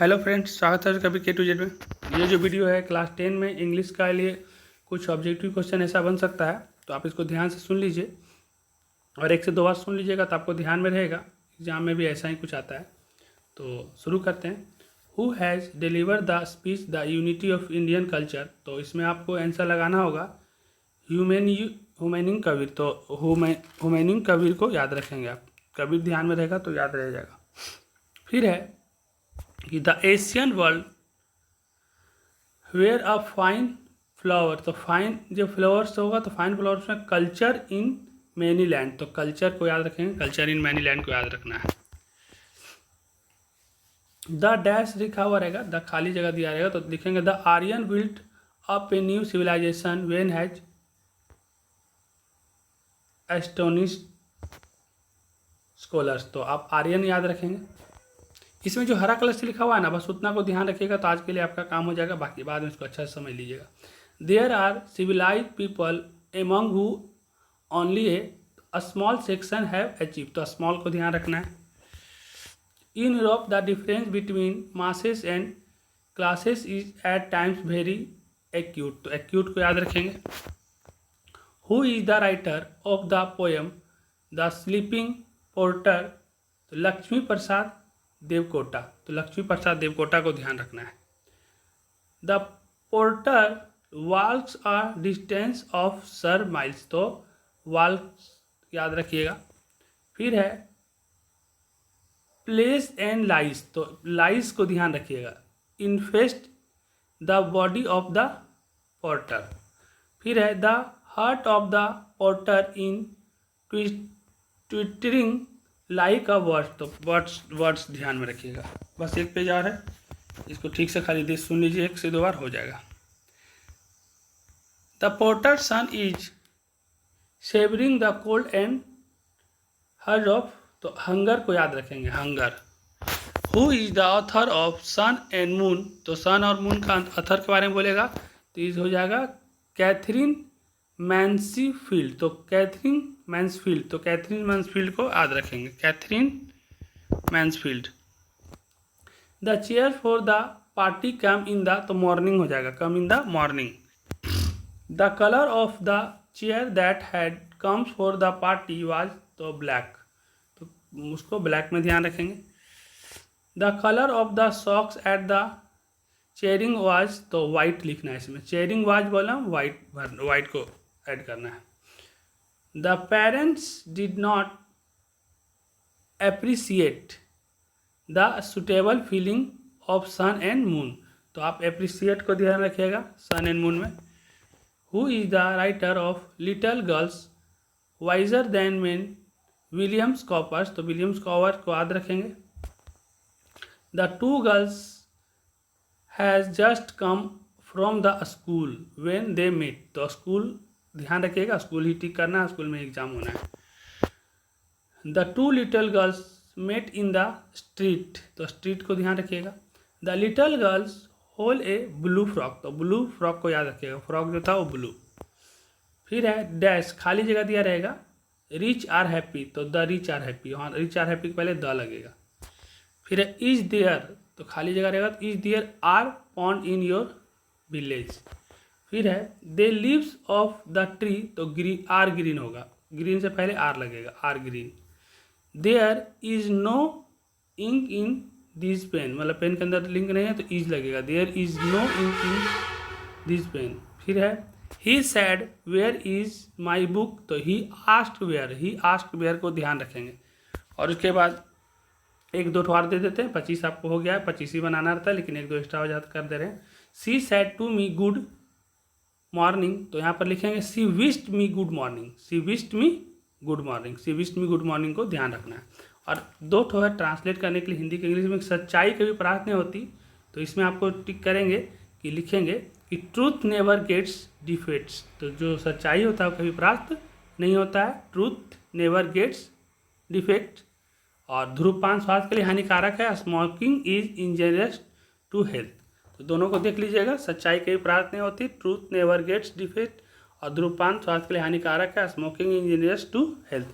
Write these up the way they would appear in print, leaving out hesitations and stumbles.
Hello friends, स्वागत है कभी K to Z में। ये जो वीडियो है क्लास 10 में इंग्लिश का लिए कुछ ऑब्जेक्टिव क्वेश्चन ऐसा बन सकता है, तो आप इसको ध्यान से सुन लीजिए और एक से दो बार सुन लीजिएगा तो आपको ध्यान में रहेगा। एग्जाम में भी ऐसा ही कुछ आता है। तो शुरू करते हैं। Who has deliver the speech the unity of Indian culture. तो इसमें आपको आंसर लगाना होगा हुमैयून कबीर। तो हुमैयून कबीर को याद रखेंगे आप, कबीर ध्यान में रहेगा तो याद रह जाएगा। फिर है कि the Asian world where a fine flower. तो फाइन जो फ्लावर्स होगा तो फाइन फ्लावर्स में कल्चर इन मैनी लैंड। तो कल्चर को याद रखेंगे, कल्चर इन मैनी लैंड को याद रखना है। द डैश लिखा हुआ रहेगा, द खाली जगह दिया रहेगा तो लिखेंगे the Aryan built up a new civilisation when has astonished scholars. तो आप आर्यन याद रखेंगे। इसमें जो हरा कलर से लिखा हुआ है ना, बस उतना को ध्यान रखिएगा तो आज के लिए आपका काम हो जाएगा। बाकी बाद में इसको अच्छा से समझ लीजिएगा। There are civilise people among who only a small section have achieve. तो स्मॉल को ध्यान रखना है। In Europe the difference between masses and classes is at times very acute. तो एक्यूट को याद रखेंगे। Who is the writer of the poem the sleeping porter. तो लक्ष्मी प्रसाद देवकोटा। तो लक्ष्मी प्रसाद देवकोटा को ध्यान रखना है। The porter walks a distance of sir miles. तो वॉल्क्स याद रखिएगा। फिर है प्लेस एंड लाइस। तो लाइस को ध्यान रखिएगा। इन्फेस्ट the body of the porter. फिर है the heart of the porter in twittering like a words. तो वर्ड्स ध्यान में रखिएगा। बस एक पेज और है, इसको ठीक से खाली सुन लीजिए, एक से दो बार हो जाएगा। The porter son is severing the cold and hers off. तो हंगर को याद रखेंगे, hunger. Who is the author of sun and moon. तो सन और मून का ऑथर के बारे में बोलेगा तो इज हो जाएगा कैथरीन मैन्सफील्ड। तो कैथरीन मैन्सफील्ड। तो कैथरीन मैन्सफील्ड को याद रखेंगे, Katherine Mansfield. The chair for the party come in the. तो मॉर्निंग हो जाएगा, come in the morning. The colour of the chair that had comes for the party was. तो black. तो उसको ब्लैक में ध्यान रखेंगे। The colour of the socks at the chairing was. तो वाइट लिखना है इसमें, चेयरिंग वाज बोला, वाइट को ऐड करना है। The parents did not appreciate the suitable feeling of sun and moon. तो आप एप्रिसिएट को ध्यान रखिएगा सन एंड मून में। Who is the writer of little girls wiser than man. Williams Cowpers. तो विलियम्स कॉपर को याद रखेंगे। The two girls has just come from the school when they met. तो स्कूल ध्यान रखिएगा, स्कूल ही टिक करना है, स्कूल में एग्जाम होना है। The two little girls met in the street. तो स्ट्रीट को ध्यान रखिएगा। The little girls hold a blue frock. तो ब्लू फ्रॉक को याद रखिएगा, फ्रॉक जो था वो ब्लू। फिर है डैश, खाली जगह दिया रहेगा, रिच आर हैप्पी। तो द रिच आर हैप्पी, वहाँ रिच आर हैप्पी के पहले द लगेगा। फिर है इज देयर, तो खाली जगह रहेगा तो is there are pond in your village. फिर है they leaves of the tree. तो आर ग्रीन होगा, ग्रीन से पहले आर लगेगा, are green. There is no ink in this pen, मतलब पेन के अंदर लिंक नहीं है तो इज लगेगा, there is no ink in this pen. फिर है he said where is my book. तो he asked where, he asked where को ध्यान रखेंगे। और उसके बाद एक दो ठोर दे देते हैं, 25 आपको हो गया है, 25 ही बनाना रहता है लेकिन एक दो एक्स्ट्रा हो जाता कर दे रहे हैं। She said to me good morning. तो यहाँ पर लिखेंगे she wished me good morning, she wished me good morning, she wished me good morning को ध्यान रखना है। और दो ठो है ट्रांसलेट करने के लिए हिंदी के इंग्लिश में। सच्चाई कभी परास्त नहीं होती, तो इसमें आपको टिक करेंगे कि लिखेंगे कि ट्रूथ नेवर गेट्स डिफेट्स। तो जो सच्चाई होता है वो कभी परास्त नहीं होता है, ट्रूथ नेवर गेट्स डिफेक्ट। और धूम्रपान स्वास्थ्य के लिए हानिकारक है, smoking is injurious to health. तो दोनों को देख लीजिएगा, सच्चाई कभी प्राप्त नहीं होती, ट्रूथ नेवर गेट्स डिफेक्ट, और धूम्रपान स्वास्थ्य के लिए हानिकारक है, स्मोकिंग इंजरियस टू हेल्थ।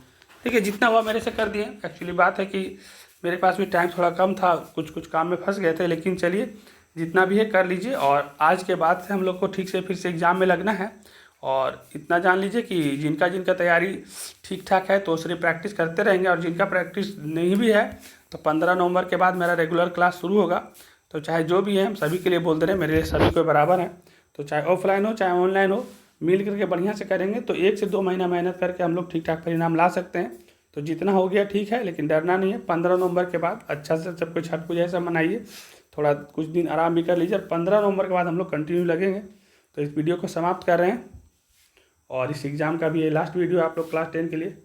ठीक है, जितना हुआ मेरे से कर दिए। एक्चुअली बात है कि मेरे पास भी टाइम थोड़ा कम था, कुछ कुछ काम में फंस गए थे, लेकिन चलिए जितना भी है कर लीजिए। और आज के बाद से हम लोग को ठीक से फिर से एग्ज़ाम में लगना है। और इतना जान लीजिए कि जिनका जिनका तैयारी ठीक ठाक है तो सिर्फ प्रैक्टिस करते रहेंगे, और जिनका प्रैक्टिस नहीं भी है तो 15 नवंबर के बाद मेरा रेगुलर क्लास शुरू होगा। तो चाहे जो भी है, हम सभी के लिए बोल दे रहे हैं, मेरे लिए सभी कोई बराबर है। तो चाहे ऑफलाइन हो चाहे ऑनलाइन हो, मिल करके बढ़िया से करेंगे तो 1 से 2 महीना मेहनत करके हम लोग ठीक ठाक परिणाम ला सकते हैं। तो जितना हो गया ठीक है, लेकिन डरना नहीं है। 15 नवंबर के बाद अच्छा से सब कुछ छठ पूजा ऐसा मनाइए, थोड़ा कुछ दिन आराम भी कर लीजिए, और 15 नवंबर के बाद हम लोग कंटिन्यू लगेंगे। तो इस वीडियो को समाप्त कर रहे हैं, और इस एग्ज़ाम का भी ये लास्ट वीडियो आप लोग क्लास 10 के लिए।